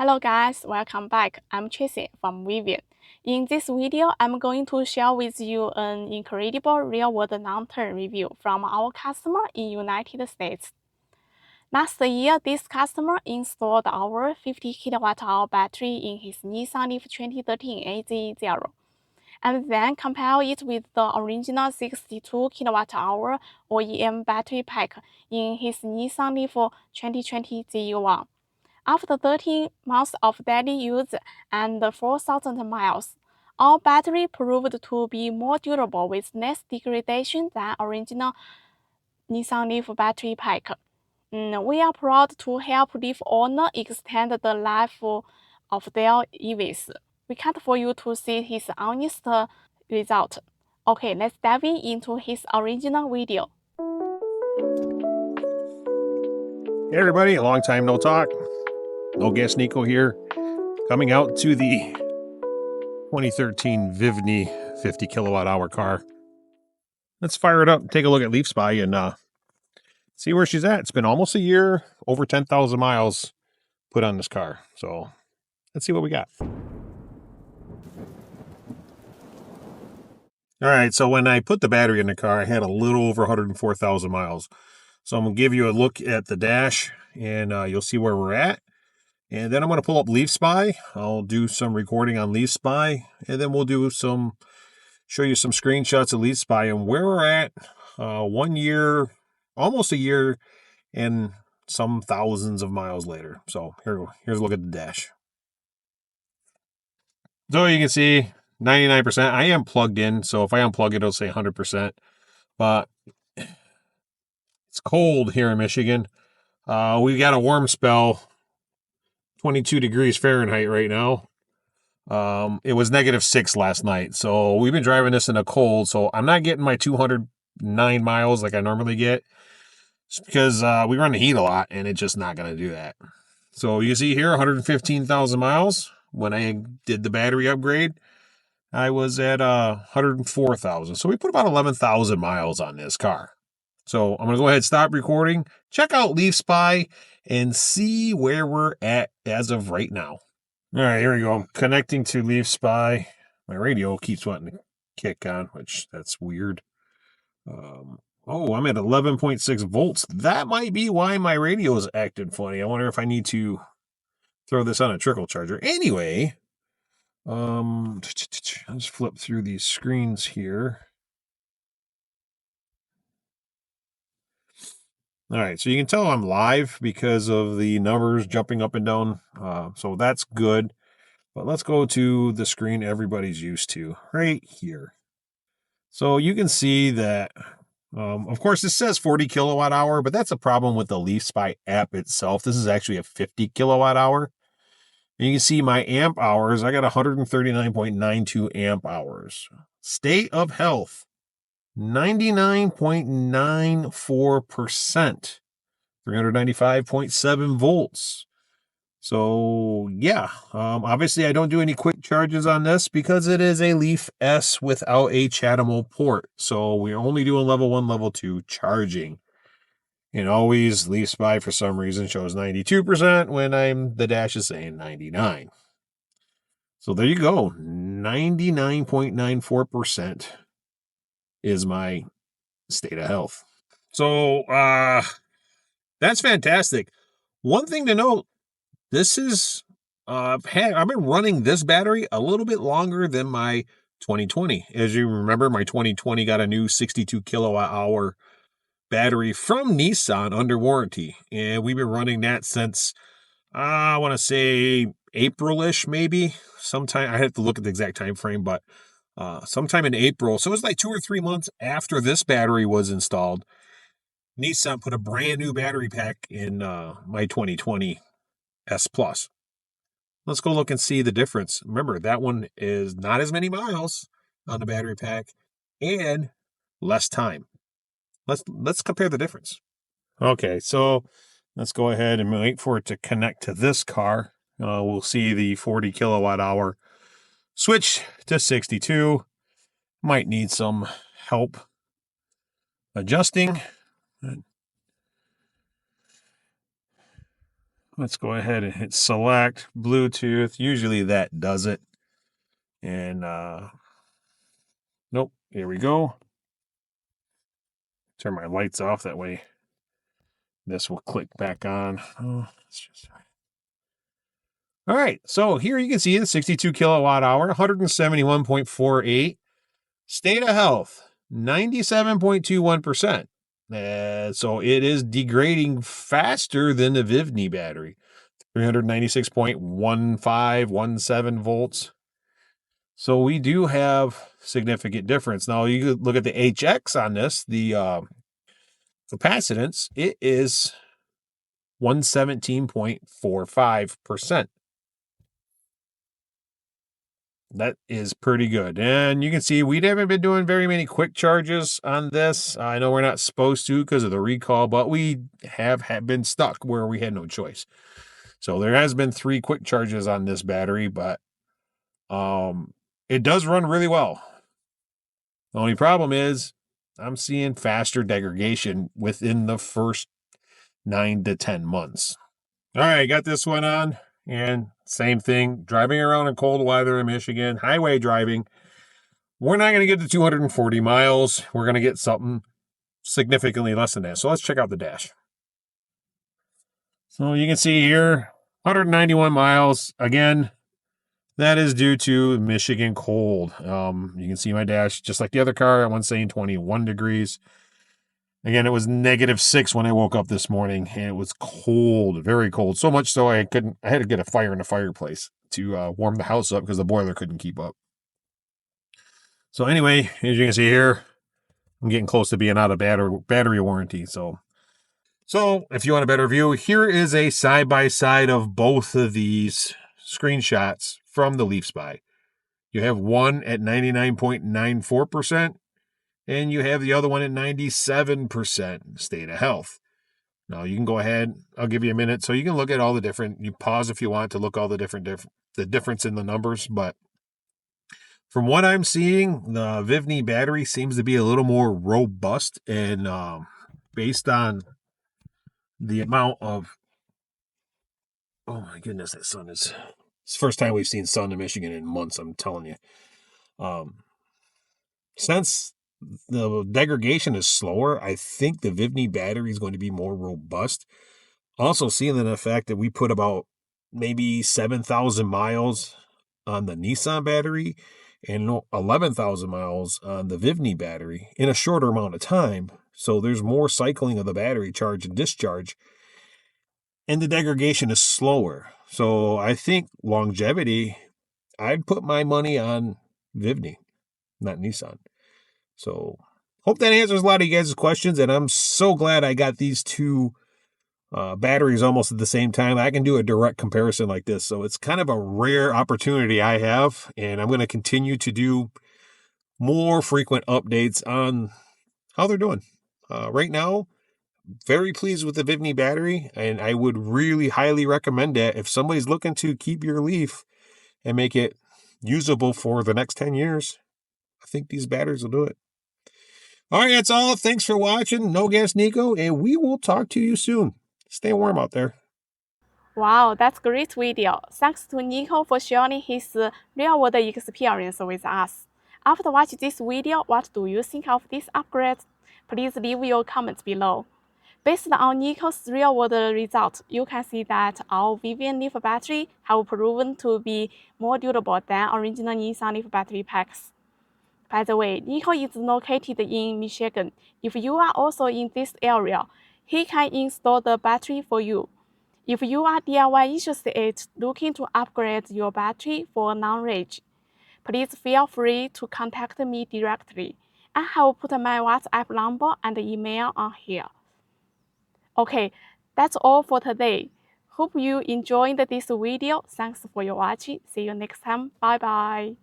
Hello guys, welcome back. I'm Tracy from VIVNE. In this video, I'm going to share with you an incredible real-world long-term review from our customer in United States. Last year, this customer installed our 50 kWh battery in his Nissan Leaf 2013 AZ0, and then compare it with the original 62 kWh OEM battery pack in his Nissan Leaf 2020 Z1. After 13 months of daily use and 4,000 miles, our battery proved to be more durable with less degradation than original Nissan Leaf battery pack. We are proud to help Leaf owner extend the life of their EVs. We can't for you to see his honest result. Okay, let's dive into his original video. Hey everybody, a long time no talk. No Gas Nico here, coming out to the 2013 VIVNE 50 kilowatt hour car. Let's fire it up and take a look at Leaf Spy and see where she's at. It's been almost a year, over 10,000 miles put on this car. So let's see what we got. All right, so when I put the battery in the car, I had a little over 104,000 miles. So I'm gonna give you a look at the dash and you'll see where we're at. And then I'm going to pull up Leaf Spy. I'll do some recording on Leaf Spy, and then we'll do show you some screenshots of Leaf Spy and where we're at 1 year, almost a year, and some thousands of miles later. So here's a look at the dash. So you can see 99%. I am plugged in, so if I unplug it, it'll say 100%. But it's cold here in Michigan. We got a warm spell. 22 degrees Fahrenheit right now. It was -6 last night. So we've been driving this in the cold. So I'm not getting my 209 miles like I normally get. It's because we run the heat a lot and it's just not going to do that. So you see here 115,000 miles. When I did the battery upgrade, I was at 104,000. So we put about 11,000 miles on this car. So I'm going to go ahead and stop recording. Check out Leaf Spy and see where we're at as of right now. All right, here we go. I'm connecting to Leaf Spy. My radio keeps wanting to kick on, which that's weird. I'm at 11.6 volts. That might be why my radio is acting funny. I wonder if I need to throw this on a trickle charger. Anyway, let's flip through these screens here. All right, so you can tell I'm live because of the numbers jumping up and down. So that's good. But let's go to the screen everybody's used to right here. So you can see that, of course, this says 40 kilowatt hour, but that's a problem with the Leaf Spy app itself. This is actually a 50 kilowatt hour. And you can see my amp hours. I got 139.92 amp hours. State of health. 99.94%, 395.7 volts. So yeah, obviously I don't do any quick charges on this because it is a Leaf S without a CHAdeMO port. So we're only doing level 1, level 2 charging. And always Leaf Spy for some reason shows 92% when the dash is saying 99. So there you go, 99.94% is my state of health. So that's fantastic. One thing to note, this is I've been running this battery a little bit longer than my 2020. As you remember, my 2020 got a new 62 kilowatt hour battery from Nissan under warranty, and we've been running that since I want to say April-ish, maybe. Sometime I have to look at the exact time frame, but sometime in April. So it was like 2 or 3 months after this battery was installed. Nissan put a brand new battery pack in my 2020 S Plus. Let's go look and see the difference. Remember, that one is not as many miles on the battery pack and less time. Let's compare the difference. Okay, so let's go ahead and wait for it to connect to this car. We'll see the 40 kilowatt hour switch to 62. Might need some help adjusting. Let's go ahead and hit select Bluetooth. Usually that does it. And nope, here we go. Turn my lights off, that way this will click back on. Oh, let's just... All right, so here you can see the 62 kilowatt hour, 171.48. State of health, 97.21%. So it is degrading faster than the VIVNE battery, 396.1517 volts. So we do have significant difference. Now you could look at the HX on this, the capacitance, it is 117.45%. That is pretty good. And you can see we haven't been doing very many quick charges on this. I know we're not supposed to because of the recall, but we have been stuck where we had no choice. So there has been 3 quick charges on this battery, but it does run really well. The only problem is I'm seeing faster degradation within the first 9 to 10 months. All right, got this one on, and same thing, driving around in cold weather in Michigan, highway driving. We're not going to get to 240 miles. We're going to get something significantly less than that. So let's check out the dash. So you can see here, 191 miles. Again, that is due to Michigan cold. You can see my dash, just like the other car, I'm saying 21 degrees. Again, it was -6 when I woke up this morning, and it was cold, very cold. So much so I had to get a fire in the fireplace to warm the house up because the boiler couldn't keep up. So anyway, as you can see here, I'm getting close to being out of battery warranty. So if you want a better view, here is a side-by-side of both of these screenshots from the Leaf Spy. You have one at 99.94%, and you have the other one at 97% state of health. Now you can go ahead, I'll give you a minute so you can look at all the different, you pause if you want to look all the the difference in the numbers, but from what I'm seeing, the VIVNE battery seems to be a little more robust, and based on the amount of, oh my goodness, that sun is, it's the first time we've seen sun in Michigan in months, I'm telling you. Since the degradation is slower, I think the VIVNE battery is going to be more robust. Also, seeing the fact that we put about maybe 7,000 miles on the Nissan battery and 11,000 miles on the VIVNE battery in a shorter amount of time. So there's more cycling of the battery charge and discharge, and the degradation is slower. So I think longevity, I'd put my money on VIVNE, not Nissan. So hope that answers a lot of you guys' questions, and I'm so glad I got these two batteries almost at the same time. I can do a direct comparison like this. So it's kind of a rare opportunity I have, and I'm going to continue to do more frequent updates on how they're doing. Right now, very pleased with the VIVNE battery, and I would really highly recommend that if somebody's looking to keep your Leaf and make it usable for the next 10 years. I think these batteries will do it. All right, that's all. Thanks for watching. No Gas Nico, and we will talk to you soon. Stay warm out there. Wow, that's a great video. Thanks to Nico for sharing his real-world experience with us. After watching this video, what do you think of this upgrade? Please leave your comments below. Based on Nico's real-world results, you can see that our VIVNE Leaf battery have proven to be more durable than original Nissan Leaf battery packs. By the way, Nico is located in Michigan. If you are also in this area, he can install the battery for you. If you are DIY interested looking to upgrade your battery for long range, please feel free to contact me directly. I have put my WhatsApp number and email on here. Okay, that's all for today. Hope you enjoyed this video. Thanks for your watching. See you next time. Bye bye.